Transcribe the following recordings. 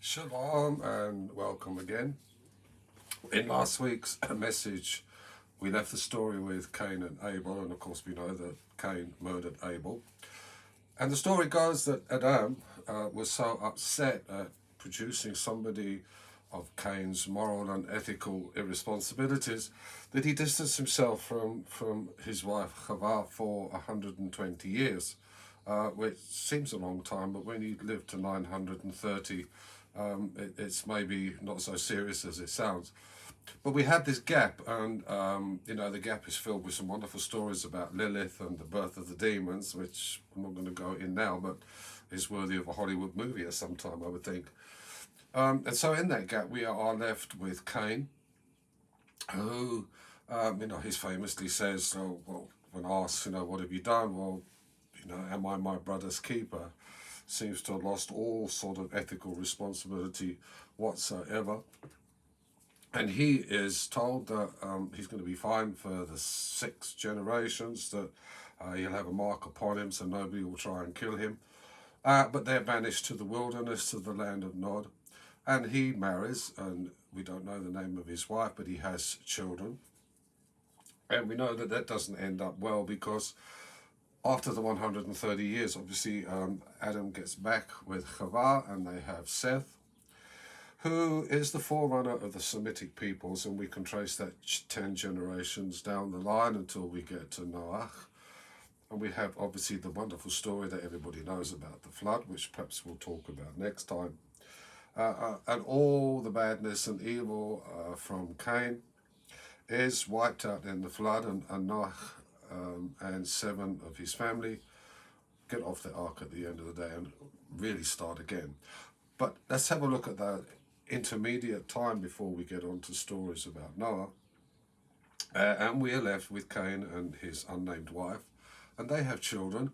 Shalom and welcome again. In last week's message, we left the story with Cain and Abel, and of course, we know that Cain murdered Abel. And the story goes that Adam was so upset at producing somebody of Cain's moral and ethical irresponsibilities that he distanced himself from his wife Chava for 120 years, which seems a long time, but when you live to 930, it's maybe not so serious as it sounds. But we had this gap, and the gap is filled with some wonderful stories about Lilith and the birth of the demons, which I'm not going to go in now, but is worthy of a Hollywood movie at some time, I would think. And so in that gap, we are left with Cain, who, he famously says, oh, well, when asked, what have you done? Well, am I my brother's keeper? Seems to have lost all sort of ethical responsibility whatsoever. And he is told that he's going to be fined for the 6 generations, that he'll have a mark upon him so nobody will try and kill him. But they're banished to the wilderness, to the land of Nod. And he marries, and we don't know the name of his wife, but he has children. And we know that that doesn't end up well, because after the 130 years, obviously, Adam gets back with Chava, and they have Seth, who is the forerunner of the Semitic peoples, and we can trace that 10 generations down the line until we get to Noah. And we have obviously the wonderful story that everybody knows about the flood, which perhaps we'll talk about next time. And all the badness and evil from Cain is wiped out in the flood, and Noah and 7 of his family get off the ark at the end of the day and really start again. But let's have a look at that intermediate time before we get on to stories about Noah. And we are left with Cain and his unnamed wife, and they have children.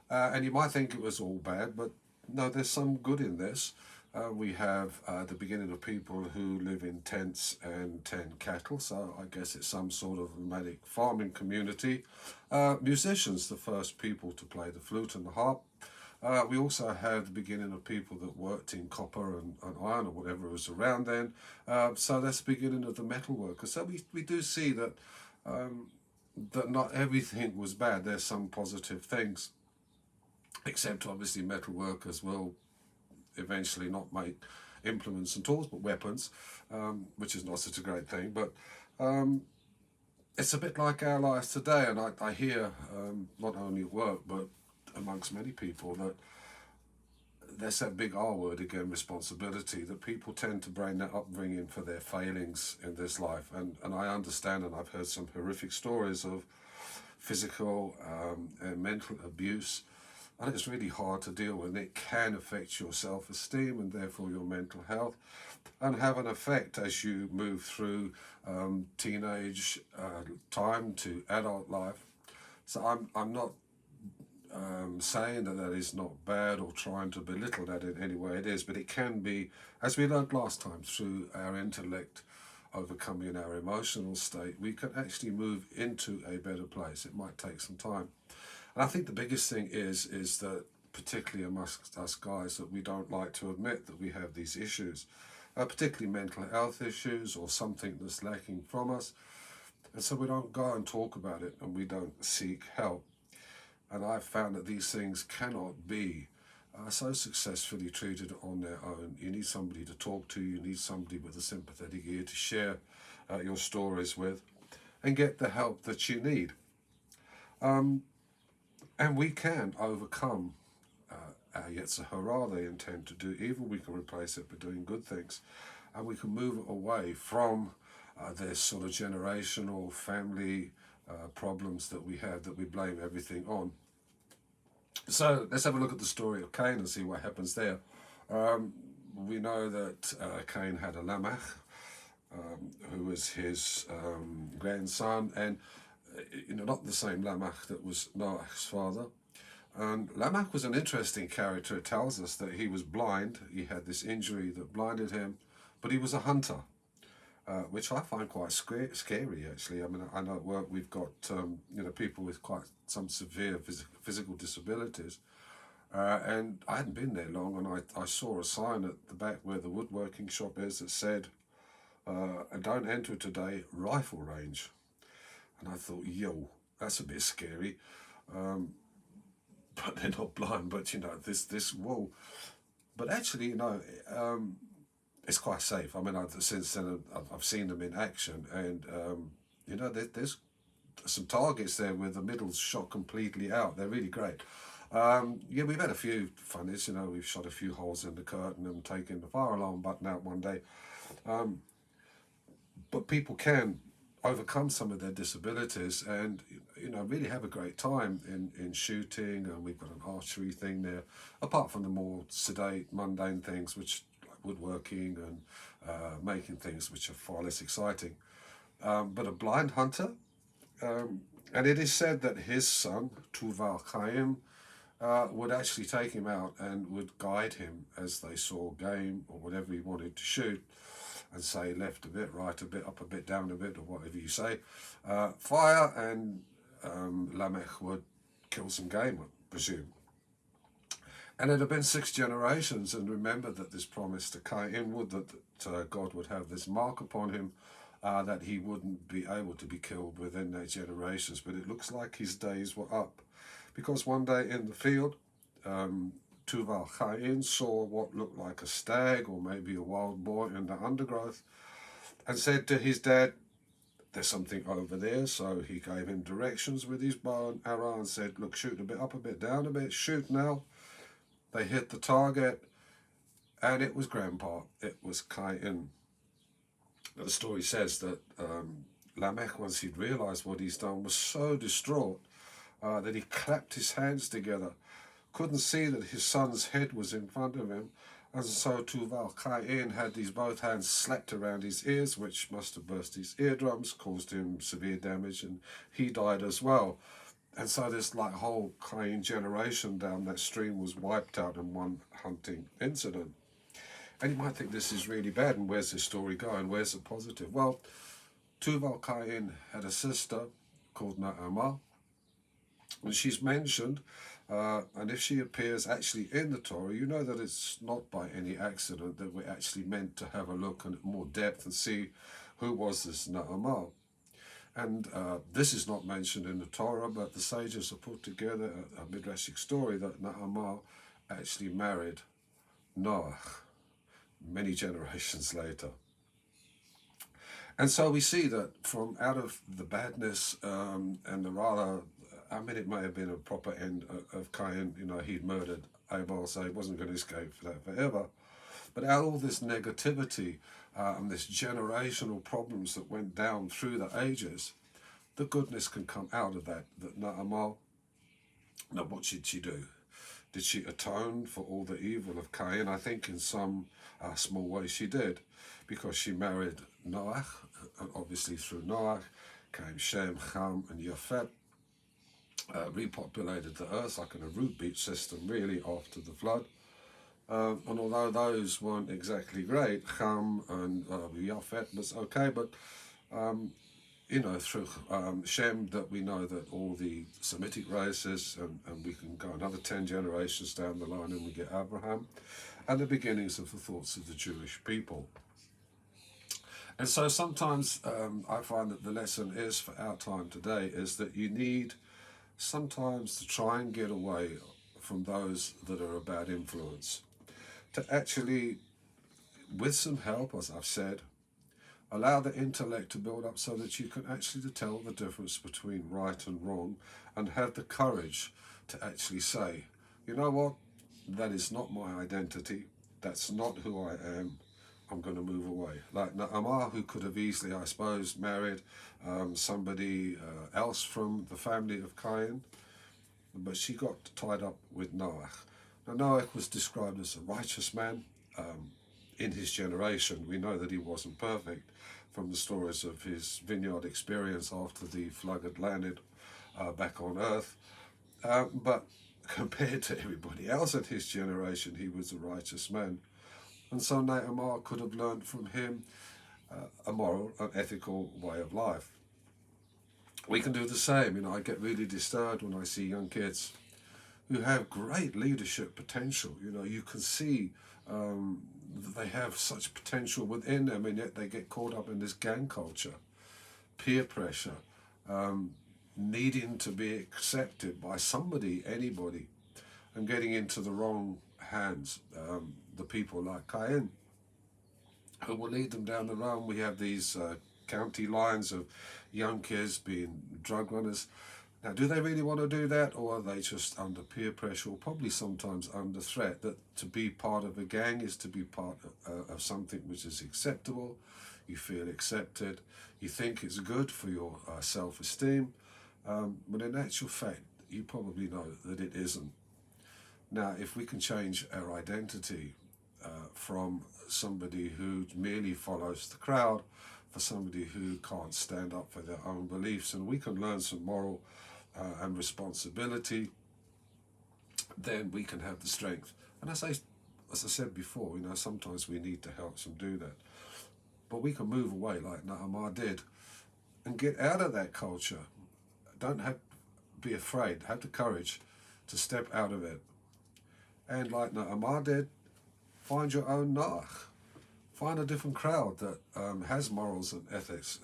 And you might think it was all bad, but no, there's some good in this. We have the beginning of people who live in tents and tend cattle, so I guess it's some sort of nomadic farming community. Musicians, the first people to play the flute and the harp. We also had the beginning of people that worked in copper and iron or whatever was around then. So that's the beginning of the metal workers. So we do see that that not everything was bad. There's some positive things, except obviously metal workers will eventually not make implements and tools, but weapons, which is not such a great thing. But it's a bit like our lives today, and I hear not only at work, but amongst many people, that there's that big R word again, responsibility, that people tend to bring that upbringing for their failings in this life. And I understand, and I've heard some horrific stories of physical and mental abuse, and it's really hard to deal with. It can affect your self-esteem and therefore your mental health, and have an effect as you move through teenage time to adult life. So I'm not saying that that is not bad or trying to belittle that in any way. It is, but it can be, as we learned last time, through our intellect overcoming our emotional state, we can actually move into a better place. It might take some time. And I think the biggest thing is that, particularly amongst us guys, that we don't like to admit that we have these issues, particularly mental health issues or something that's lacking from us. And so we don't go and talk about it, and we don't seek help. And I've found that these things cannot be so successfully treated on their own. You need somebody to talk to, you need somebody with a sympathetic ear to share your stories with, and get the help that you need. And we can overcome our Yetzer Hara. They intend to do evil. We can replace it by doing good things. And we can move away from this sort of generational family problems that we have, that we blame everything on. So let's have a look at the story of Cain and see what happens there. We know that Cain had a Lamech, who was his grandson, and not the same Lamech that was Noah's father. And Lamech was an interesting character. It tells us that he was blind. He had this injury that blinded him, but he was a hunter. Which I find quite scary, actually. I mean, I know at work we've got people with quite some severe physical disabilities, And I hadn't been there long, and I saw a sign at the back where the woodworking shop is that said, "Don't enter today, rifle range." And I thought, yo, that's a bit scary. Um, but they're not blind, but this wall. But actually, it's quite safe. I mean, since then I've seen them in action, and there's some targets there where the middle's shot completely out. They're really great. Yeah, we've had a few funnies. We've shot a few holes in the curtain and taken the fire alarm button out one day. But people can overcome some of their disabilities and really have a great time in shooting. And we've got an archery thing there, apart from the more sedate, mundane things, which like woodworking and making things which are far less exciting. But a blind hunter, and it is said that his son Tuval Chaim would actually take him out and would guide him as they saw game or whatever he wanted to shoot, and say left a bit, right a bit, up a bit, down a bit, or whatever you say, fire, and Lamech would kill some game, I presume. And it had been 6 generations, and remember that this promise to Cain would that God would have this mark upon him, that he wouldn't be able to be killed within their generations. But it looks like his days were up, because one day in the field, Tuval Cain saw what looked like a stag or maybe a wild boar in the undergrowth, and said to his dad, "There's something over there." So he gave him directions with his bow and arrow and said, "Look, shoot a bit up, a bit down a bit, shoot now." They hit the target, and it was Grandpa. It was Cain. The story says that Lamech, once he'd realized what he's done, was so distraught that he clapped his hands together, couldn't see that his son's head was in front of him, and so Tuval Cain had these both hands slapped around his ears, which must have burst his eardrums, caused him severe damage, and he died as well. And so this whole Cain generation down that stream was wiped out in one hunting incident. And you might think this is really bad, and where's this story going? Where's the positive? Well, Tuval Cain had a sister called Naamah, and she's mentioned, and if she appears actually in the Torah, you know that it's not by any accident that we're actually meant to have a look in more depth and see who was this Naamah. And this is not mentioned in the Torah, but the sages have put together a midrashic story that Naamah actually married Noah many generations later. And so we see that from out of the badness and the rather, it may have been a proper end of Cain. He'd murdered Abel, so he wasn't going to escape for that forever. But out of all this negativity and this generational problems that went down through the ages, the goodness can come out of that. That Naamah, now what did she do? Did she atone for all the evil of Cain? I think in some small way she did, because she married Noah, and obviously through Noah came Shem, Ham, and Yafet, repopulated the earth like in a root beach system, really, after the flood. And although those weren't exactly great, Ham and Yafet was okay, but through Shem, that we know that all the Semitic races, and we can go another 10 generations down the line and we get Abraham, and the beginnings of the thoughts of the Jewish people. And so sometimes I find that the lesson is for our time today is that you need sometimes to try and get away from those that are a bad influence, to actually, with some help, as I've said, allow the intellect to build up so that you can actually tell the difference between right and wrong, and have the courage to actually say, you know what, that is not my identity, that's not who I am, I'm going to move away. Like Naamah, who could have easily, I suppose, married somebody else from the family of Cain, but she got tied up with Noah. Now, Noah was described as a righteous man in his generation. We know that he wasn't perfect from the stories of his vineyard experience after the flood had landed back on earth. But compared to everybody else in his generation, he was a righteous man. And so Naamah could have learned from him a moral and ethical way of life. We can do the same. I get really disturbed when I see young kids who have great leadership potential. You know, you can see that they have such potential within them, and yet they get caught up in this gang culture, peer pressure, needing to be accepted by somebody, anybody, and getting into the wrong hands. The people like Cain, who will lead them down the road. We have these county lines of young kids being drug runners. Now, do they really want to do that, or are they just under peer pressure, or probably sometimes under threat that to be part of a gang is to be part of something which is acceptable, you feel accepted, you think it's good for your self-esteem, but in actual fact, you probably know that it isn't. Now, if we can change our identity from somebody who merely follows the crowd for somebody who can't stand up for their own beliefs, and we can learn some moral and responsibility, then we can have the strength. And as I said before, you know, sometimes we need to help them do that. But we can move away like Nehemiah did and get out of that culture. Don't have be afraid, have the courage to step out of it. And like Nehemiah did, find your own Nach. Find a different crowd that has morals and ethics.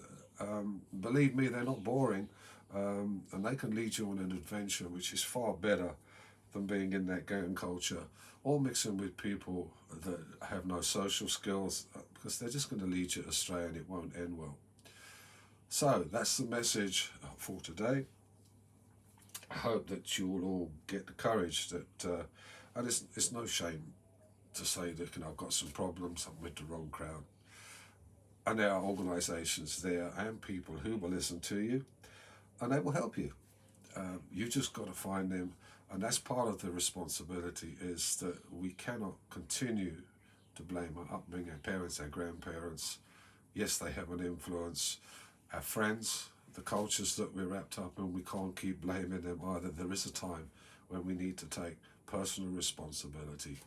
Believe me, they're not boring, and they can lead you on an adventure which is far better than being in that gang culture or mixing with people that have no social skills, because they're just going to lead you astray and it won't end well. So that's the message for today. I hope that you will all get the courage that, and it's no shame to say that, you know, I've got some problems, I'm with the wrong crowd. And there are organisations there and people who will listen to you and they will help you. You just got to find them, and that's part of the responsibility, is that we cannot continue to blame our upbringing, our parents, our grandparents. Yes, they have an influence. Our friends, the cultures that we're wrapped up in, we can't keep blaming them either. There is a time when we need to take personal responsibility.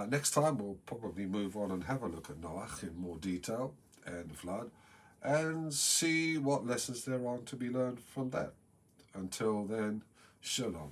Next time we'll probably move on and have a look at Noach in more detail and the flood, and see what lessons there are to be learned from that. Until then, shalom.